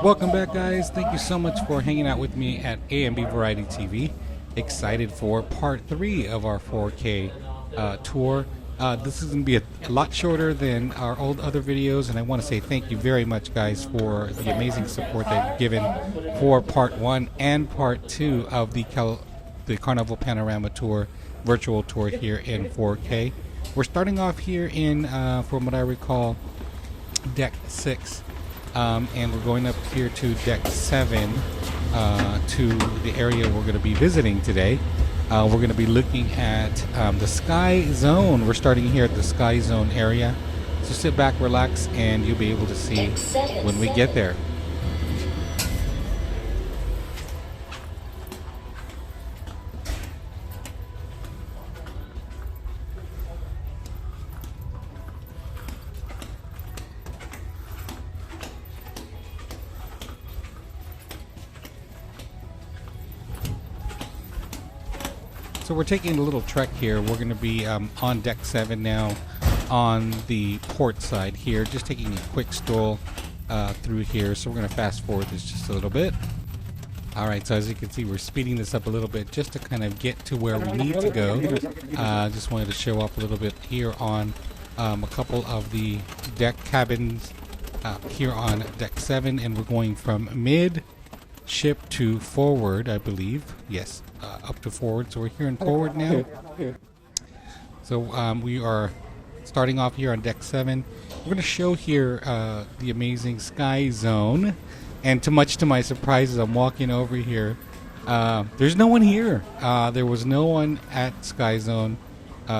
Welcome back, guys. Thank you so much for hanging out with me at A&B Variety TV. Excited for part 3 of our 4K tour. This is going to be a lot shorter than our old other videos, and I want to say thank you very much, guys, for the amazing support that you've given for part 1 and part 2 of the Carnival Panorama tour, virtual tour here in 4K. We're starting off here in, from what I recall, deck 6. And we're going up here to deck 7 to the area we're going to be visiting today. We're going to be looking at the Sky Zone. We're starting here at the Sky Zone area. So sit back, relax, and you'll be able to see when we get there. So we're taking a little trek here. We're going to be on deck 7 now on the port side here, just taking a quick stroll through here. So we're going to fast forward this just a little bit. All right, so as you can see, we're speeding this up a little bit just to kind of get to where we need to go. Just wanted to show up a little bit here on a couple of the deck cabins here on deck 7, and we're going from mid ship to forward, I believe. Yes, up to forward. So we're here in forward now. So we are starting off here on deck 7. We're going to show here the amazing Sky Zone. And much to my surprise, as I'm walking over here, there's no one here. There was no one at Sky Zone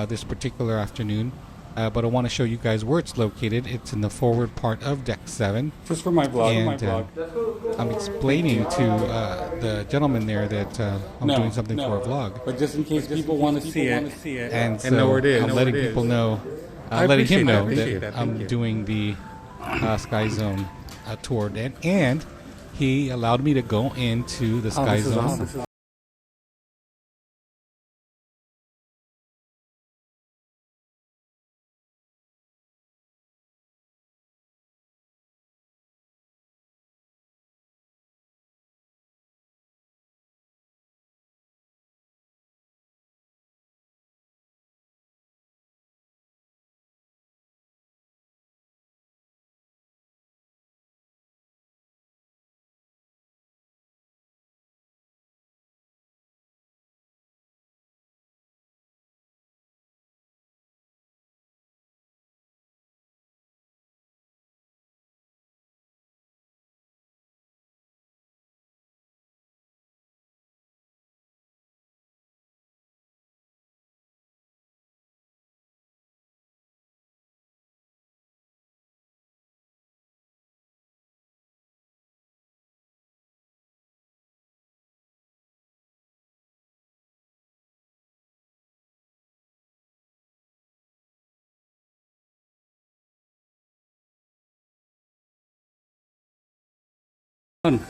this particular afternoon. But I want to show you guys where it's located. It's in the forward part of deck 7. Just for my vlog. And I'm explaining to the gentleman there that I'm doing something for a vlog. But just in case people want to see it and so know where it is. I'm letting people know, letting him know that I'm doing the Sky Zone tour. And he allowed me to go into the Sky Zone. Awesome.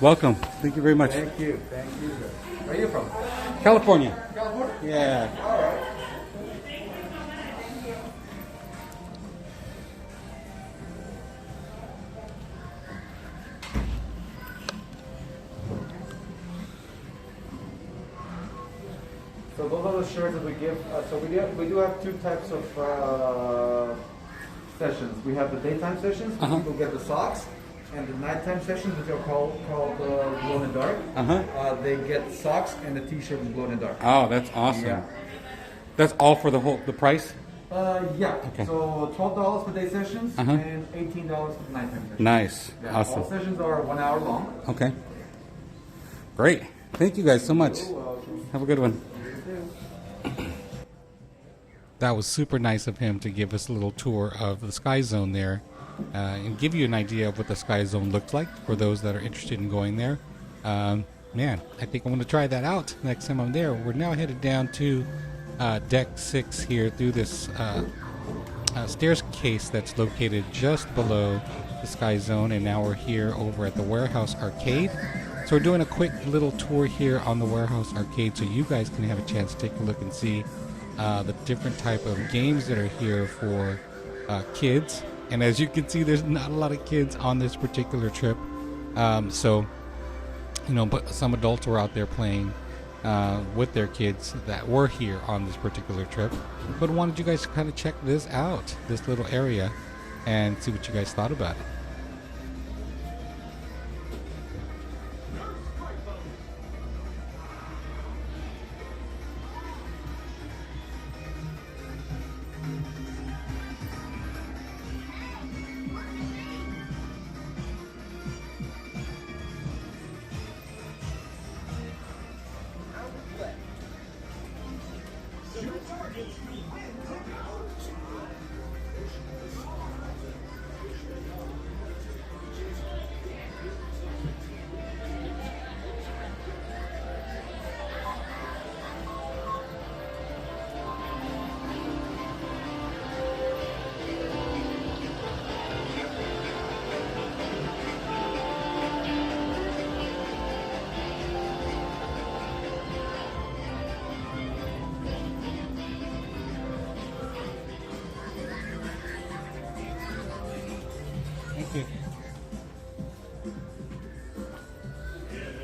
Welcome. Thank you very much. Thank you. Thank you. Where are you from? California. California? Yeah. All right. So those are the shirts that we give. So we do have 2 types of sessions. We have the daytime sessions, where people get the socks. And the nighttime sessions, which are called glow in the dark, they get socks and a t-shirt with glow in the dark. Oh, that's awesome. Yeah. That's all for the price? Yeah. Okay. So $12 for day sessions and $18 for the nighttime sessions. Nice. Yeah, Awesome. all sessions are 1 hour long. Okay. Great. Thank you guys so much. Have a good one. That was super nice of him to give us a little tour of the Sky Zone there. And give you an idea of what the Sky Zone looks like for those that are interested in going there. Man, I think I'm going to try that out next time I'm there. We're now headed down to deck 6 here through this staircase that's located just below the Sky Zone, and now we're here over at the Warehouse Arcade. So we're doing a quick little tour here on the Warehouse Arcade so you guys can have a chance to take a look and see the different type of games that are here for kids. And as you can see, there's not a lot of kids on this particular trip. So, you know, but some adults were out there playing with their kids that were here on this particular trip. But wanted you guys to kind of check this out, this little area, and see what you guys thought about it.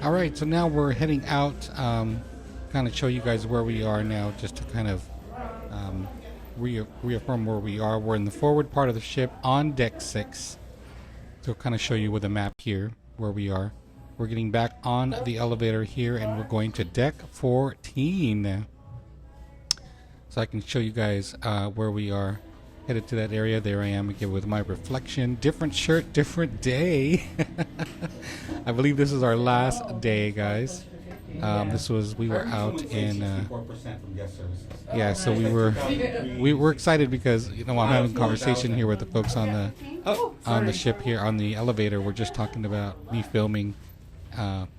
All right, so now we're heading out, kind of show you guys where we are now, just to kind of reaffirm where we are. We're in the forward part of the ship on deck 6. So kind of show you with a map here where we are. We're getting back on the elevator here, and we're going to deck 14. So I can show you guys where we are. Headed to that area. There I am again with my reflection. Different shirt, different day. I believe this is our last day, guys. We were out in yeah, so we were excited because, you know, I'm having a conversation here with the folks on the ship here on the elevator. We're just talking about me filming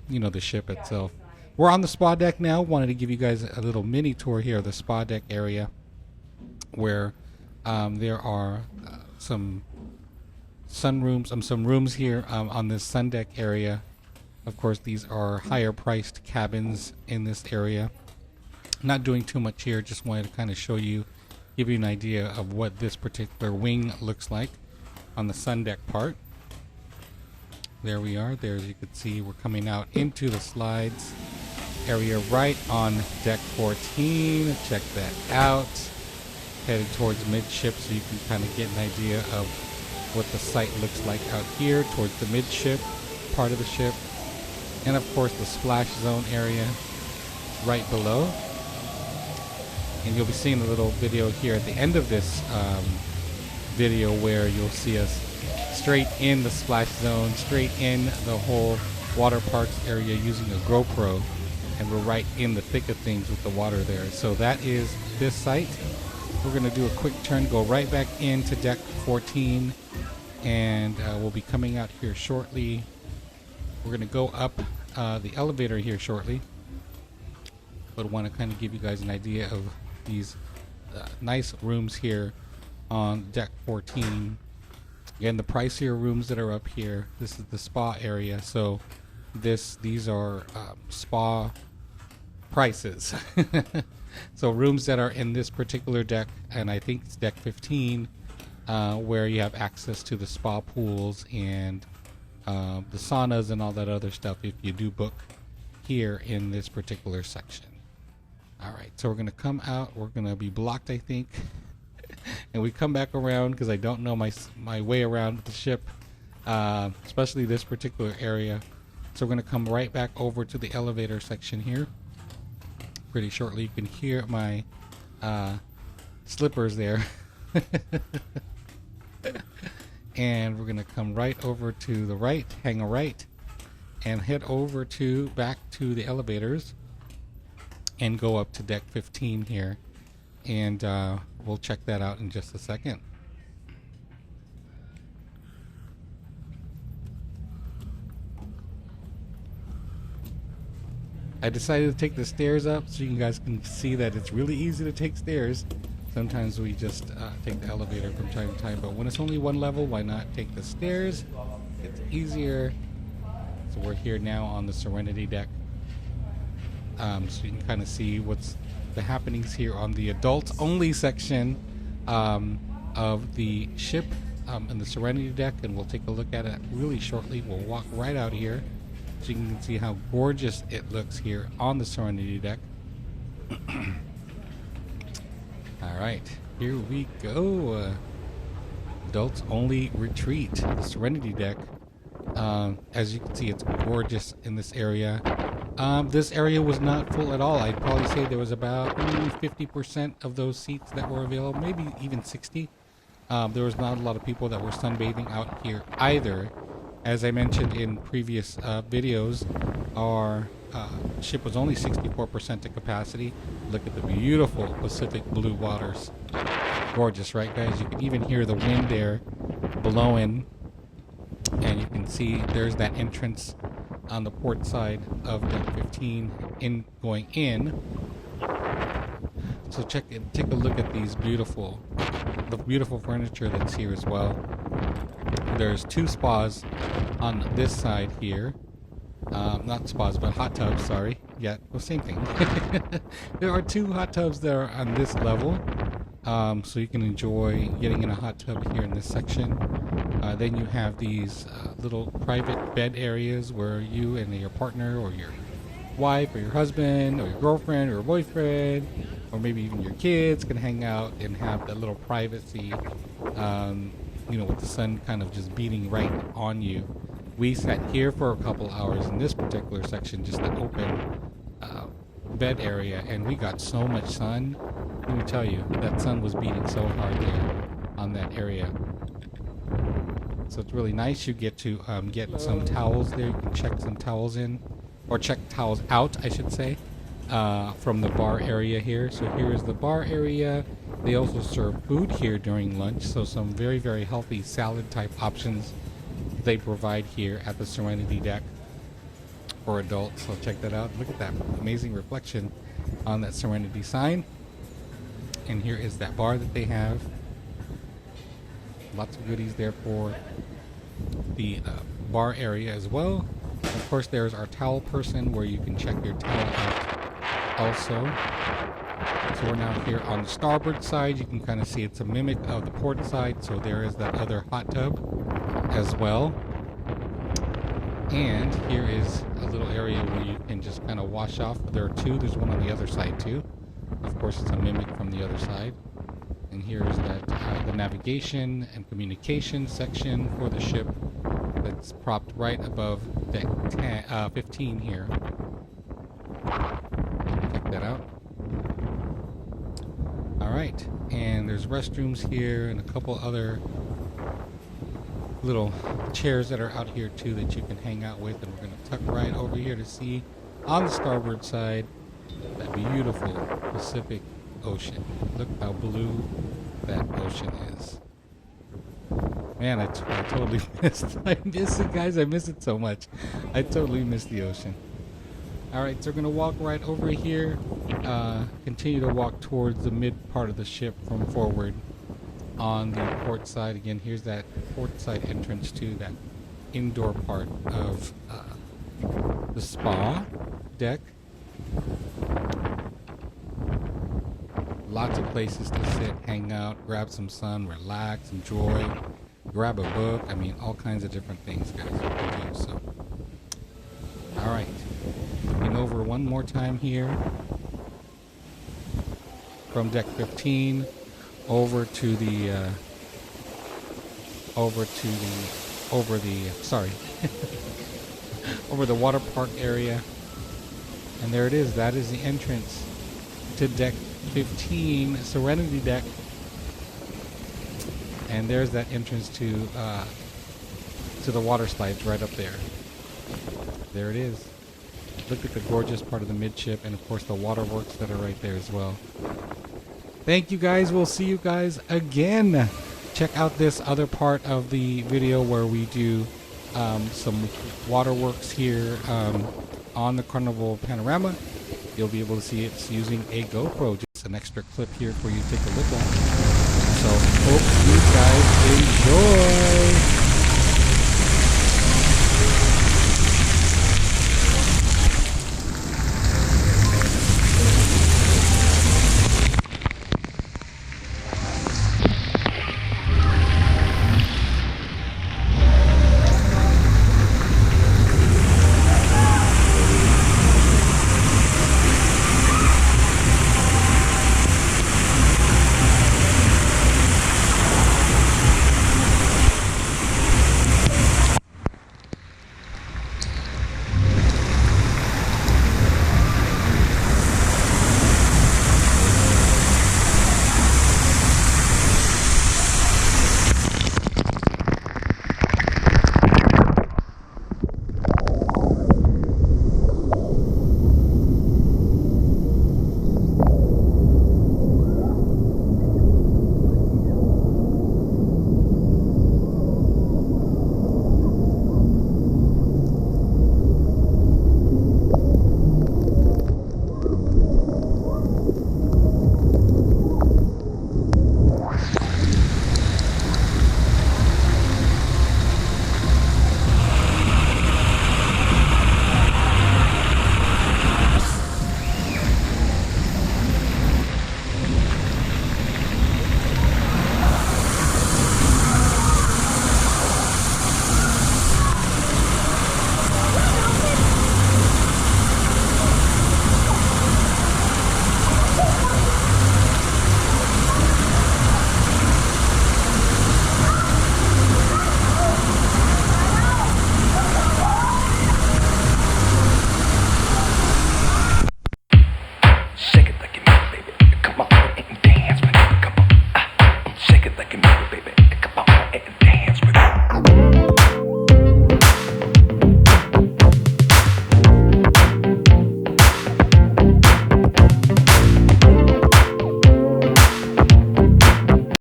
you know, the ship itself. We're on the spa deck now. Wanted to give you guys a little mini tour here of the spa deck area, where there are some sunrooms, some rooms here on this sun deck area. Of course, these are higher priced cabins in this area. Not doing too much here, just wanted to kind of show you, give you an idea of what this particular wing looks like on the sun deck part. There we are. There, as you can see, we're coming out into the slides area right on deck 14. Check that out. Headed towards midship, so you can kind of get an idea of what the site looks like out here towards the midship part of the ship. And of course the splash zone area right below. And you'll be seeing a little video here at the end of this video where you'll see us straight in the splash zone, straight in the whole water parks area using a GoPro, and we're right in the thick of things with the water there. So that is this site. We're going to do a quick turn, go right back into deck 14, and we'll be coming out here shortly. We're going to go up the elevator here shortly, but I want to kind of give you guys an idea of these nice rooms here on deck 14. Again, the pricier rooms that are up here. This is the spa area, so these are spa prices. So rooms that are in this particular deck, and I think it's deck 15, where you have access to the spa pools and the saunas and all that other stuff if you do book here in this particular section. All right, so we're going to come out. We're going to be blocked, I think. And we come back around because I don't know my way around the ship, especially this particular area. So we're going to come right back over to the elevator section here. Pretty shortly. You can hear my slippers there. And we're going to come right over to the right, hang a right, and head over to back to the elevators and go up to deck 15 here. And we'll check that out in just a second. I decided to take the stairs up so you guys can see that it's really easy to take stairs. Sometimes we just take the elevator from time to time, but when it's only one level, why not take the stairs? It's easier. So we're here now on the Serenity deck. So you can kind of see what's the happenings here on the adults only section of the ship. in the Serenity deck, and we'll take a look at it really shortly. We'll walk right out here so you can see how gorgeous it looks here on the Serenity deck. All right, here we go. Adults only retreat, the Serenity deck. As you can see, it's gorgeous in this area. This area was not full at all. I'd probably say there was about 50% of those seats that were available, maybe even 60. There was not a lot of people that were sunbathing out here either. As I mentioned in previous videos, our ship was only 64% to capacity. Look at the beautiful Pacific blue waters. Gorgeous, right, guys? You can even hear the wind there blowing, and you can see there's that entrance on the port side of deck 15 going in. So take a look at the beautiful furniture that's here as well. There's 2 spas on this side here. Not spas, but hot tubs, sorry. Yeah, well, same thing. There are 2 hot tubs that are on this level. So you can enjoy getting in a hot tub here in this section. Then you have these little private bed areas where you and your partner or your wife or your husband or your girlfriend or boyfriend or maybe even your kids can hang out and have that little privacy, with the sun kind of just beating right on you. We sat here for a couple hours in this particular section, just an open bed area, and we got so much sun. Let me tell you, that sun was beating so hard there on that area. So it's really nice. You get to get some towels there. You can check some towels in, or check towels out, I should say, from the bar area here. So here is the bar area. They also serve food here during lunch, so some very, very healthy salad type options they provide here at the Serenity deck for adults. So check that out. Look at that amazing reflection on that Serenity sign. And here is that bar that they have. Lots of goodies there for the bar area as well. And of course, there's our towel person where you can check your towel out also. So we're now here on the starboard side. You can kind of see it's a mimic of the port side. So there is that other hot tub as well. And here is a little area where you can just kind of wash off. There are 2. There's one on the other side too. Of course, it's a mimic from the other side. And here is that the navigation and communication section for the ship that's propped right above deck 15 here. Check that out. Alright, and there's restrooms here and a couple other little chairs that are out here too that you can hang out with, and we're going to tuck right over here to see on the starboard side that beautiful Pacific Ocean. Look how blue that ocean is. Man, I totally I miss it, guys. I miss it so much. I totally miss the ocean. Alright, so we're going to walk right over here. Continue to walk towards the mid part of the ship from forward on the port side. Again, here's that port side entrance to that indoor part of the spa deck. Lots of places to sit, hang out, grab some sun, relax, enjoy, grab a book. I mean, all kinds of different things, guys, you can do. So, all right, looking over one more time here from deck 15 over the water park area, and there it is. That is the entrance to deck 15, Serenity deck, and there's that entrance to the water slides right up there. There it is. Look at the gorgeous part of the midship, and of course the waterworks that are right there as well. Thank you, guys. We'll see you guys again. Check out this other part of the video where we do some waterworks here on the Carnival Panorama. You'll be able to see it's using a GoPro. Just an extra clip here for you to take a look at. So hope you guys enjoy.